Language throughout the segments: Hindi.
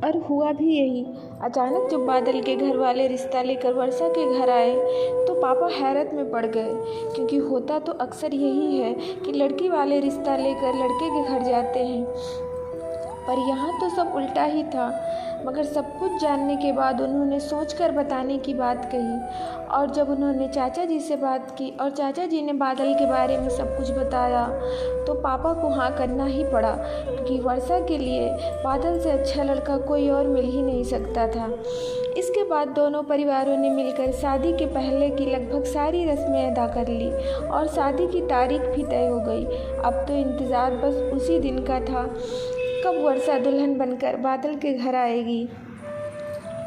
और हुआ भी यही। अचानक जब बादल के घर वाले रिश्ता लेकर वर्षा के घर आए तो पापा हैरत में पड़ गए, क्योंकि होता तो अक्सर यही है कि लड़की वाले रिश्ता लेकर लड़के के घर जाते हैं, पर यहाँ तो सब उल्टा ही था। मगर सब कुछ जानने के बाद उन्होंने सोचकर बताने की बात कही, और जब उन्होंने चाचा जी से बात की और चाचा जी ने बादल के बारे में सब कुछ बताया तो पापा को हाँ करना ही पड़ा, क्योंकि वर्षा के लिए बादल से अच्छा लड़का कोई और मिल ही नहीं सकता था। इसके बाद दोनों परिवारों ने मिलकर शादी के पहले की लगभग सारी रस्में अदा कर ली और शादी की तारीख भी तय हो गई। अब तो इंतज़ार बस उसी दिन का था, कब वर्षा दुल्हन बनकर बादल के घर आएगी।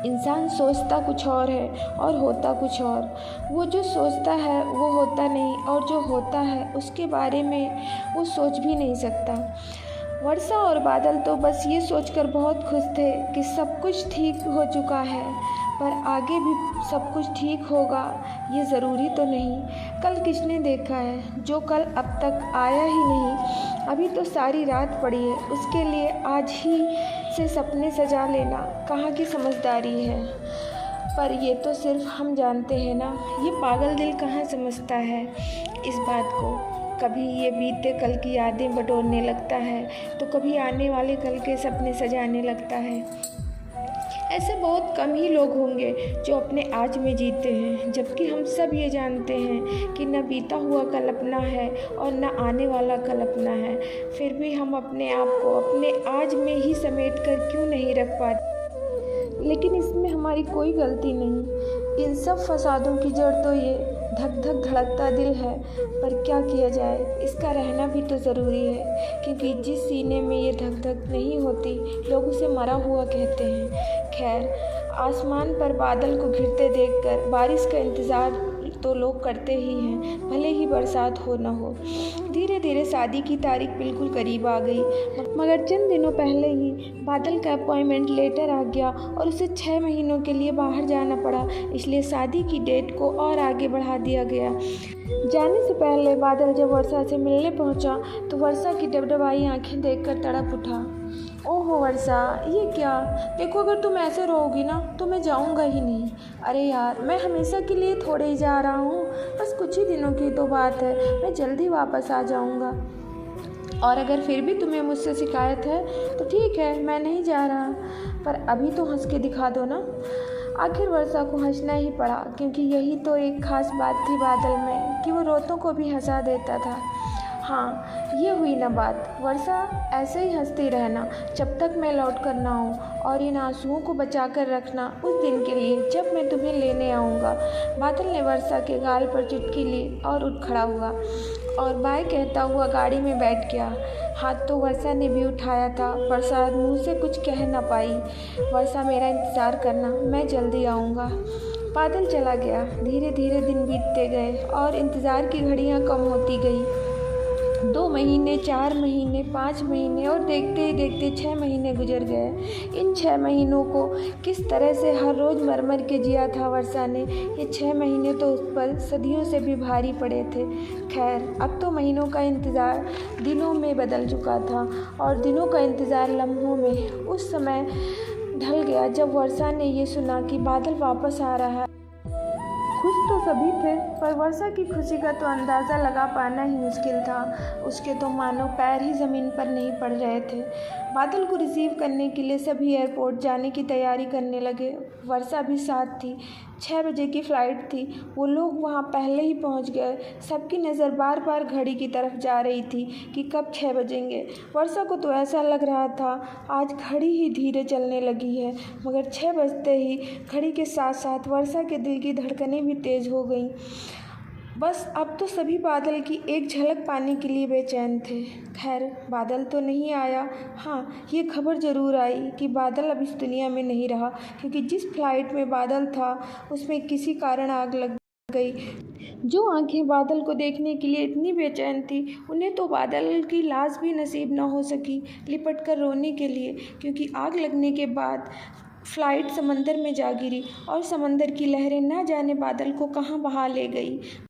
इंसान सोचता कुछ और है और होता कुछ और। वो जो सोचता है वो होता नहीं, और जो होता है उसके बारे में वो सोच भी नहीं सकता। वर्षा और बादल तो बस ये सोचकर बहुत खुश थे कि सब कुछ ठीक हो चुका है, पर आगे भी सब कुछ ठीक होगा ये ज़रूरी तो नहीं। कल किसने देखा है, जो कल अब तक आया ही नहीं। अभी तो सारी रात पड़ी है, उसके लिए आज ही से सपने सजा लेना कहाँ की समझदारी है। पर ये तो सिर्फ हम जानते हैं ना, ये पागल दिल कहाँ समझता है इस बात को। कभी ये बीते कल की यादें बटोरने लगता है तो कभी आने वाले कल के सपने सजाने लगता है। ऐसे बहुत कम ही लोग होंगे जो अपने आज में जीते हैं, जबकि हम सब ये जानते हैं कि न बीता हुआ कल अपना है और न आने वाला कल अपना है। फिर भी हम अपने आप को अपने आज में ही समेट कर क्यों नहीं रख पाते। लेकिन इसमें हमारी कोई गलती नहीं। इन सब फसादों की जड़ तो ये धक धक धड़कता दिल है। पर क्या किया जाए, इसका रहना भी तो ज़रूरी है, क्योंकि जिस सीने में ये धक धक नहीं होती लोग उसे मरा हुआ कहते हैं। खैर, आसमान पर बादल को घिरते देखकर बारिश का इंतज़ार तो लोग करते ही हैं, भले ही बरसात हो न हो। धीरे धीरे शादी की तारीख बिल्कुल करीब आ गई, मगर चंद दिनों पहले ही बादल का अपॉइंटमेंट लेटर आ गया और उसे 6 महीनों के लिए बाहर जाना पड़ा। इसलिए शादी की डेट को और आगे बढ़ा दिया गया। जाने से पहले बादल जब वर्षा से मिलने पहुंचा तो वर्षा की डबडबाई आंखें देखकर तड़प उठा। ओहो वर्षा, ये क्या? देखो, अगर तुम ऐसे रहोगी ना तो मैं जाऊंगा ही नहीं। अरे यार, मैं हमेशा के लिए थोड़े ही जा रहा हूँ, बस कुछ ही दिनों की तो बात है, मैं जल्दी वापस आ जाऊंगा। और अगर फिर भी तुम्हें मुझसे शिकायत है तो ठीक है, मैं नहीं जा रहा, पर अभी तो हंस के दिखा दो ना। आखिर वर्षा को हंसना ही पड़ा, क्योंकि यही तो एक ख़ास बात थी बादल में कि वो रोतों को भी हंसा देता था। हाँ, ये हुई ना बात। वर्षा, ऐसे ही हंसती रहना जब तक मैं लौट कर ना आऊँ, और इन आंसुओं को बचा कर रखना उस दिन के लिए जब मैं तुम्हें लेने आऊँगा। बादल ने वर्षा के गाल पर चुटकी ली और उठ खड़ा हुआ और बाय कहता हुआ गाड़ी में बैठ गया। हाथ तो वर्षा ने भी उठाया था, पर शायद मुँह से कुछ कह ना पाई। वर्षा, मेरा इंतज़ार करना, मैं जल्दी आऊँगा। बादल चला गया। धीरे धीरे दिन बीतते गए और इंतज़ार की घड़ियाँ कम होती गई। 2 महीने, 4 महीने, 5 महीने और देखते ही देखते 6 महीने गुजर गए। इन 6 महीनों को किस तरह से हर रोज़ मर के जिया था वर्षा ने। ये 6 महीने तो उस पर सदियों से भी भारी पड़े थे। खैर, अब तो महीनों का इंतज़ार दिनों में बदल चुका था और दिनों का इंतज़ार लम्हों में। उस समय ढल गया जब वर्षा ने ये सुना कि बादल वापस आ रहा है। खुश तो सभी थे, पर वर्षा की खुशी का तो अंदाज़ा लगा पाना ही मुश्किल था। उसके तो मानो पैर ही ज़मीन पर नहीं पड़ रहे थे। बादल को रिसीव करने के लिए सभी एयरपोर्ट जाने की तैयारी करने लगे। वर्षा भी साथ थी। 6 बजे की फ़्लाइट थी। वो लोग वहाँ पहले ही पहुँच गए। सबकी नज़र बार बार घड़ी की तरफ जा रही थी कि कब 6 बजेंगे। वर्षा को तो ऐसा लग रहा था आज घड़ी ही धीरे चलने लगी है, मगर 6 बजते ही घड़ी के साथ साथ वर्षा के दिल की धड़कनें भी तेज़ हो गईं। बस अब तो सभी बादल की एक झलक पाने के लिए बेचैन थे। खैर, बादल तो नहीं आया। हाँ, ये खबर ज़रूर आई कि बादल अब इस दुनिया में नहीं रहा, क्योंकि जिस फ्लाइट में बादल था उसमें किसी कारण आग लग गई। जो आंखें बादल को देखने के लिए इतनी बेचैन थी, उन्हें तो बादल की लाश भी नसीब न हो सकी लिपट कर रोने के लिए, क्योंकि आग लगने के बाद फ्लाइट समंदर में जा गिरी और समंदर की लहरें न जाने बादल को कहाँ बहा ले गई।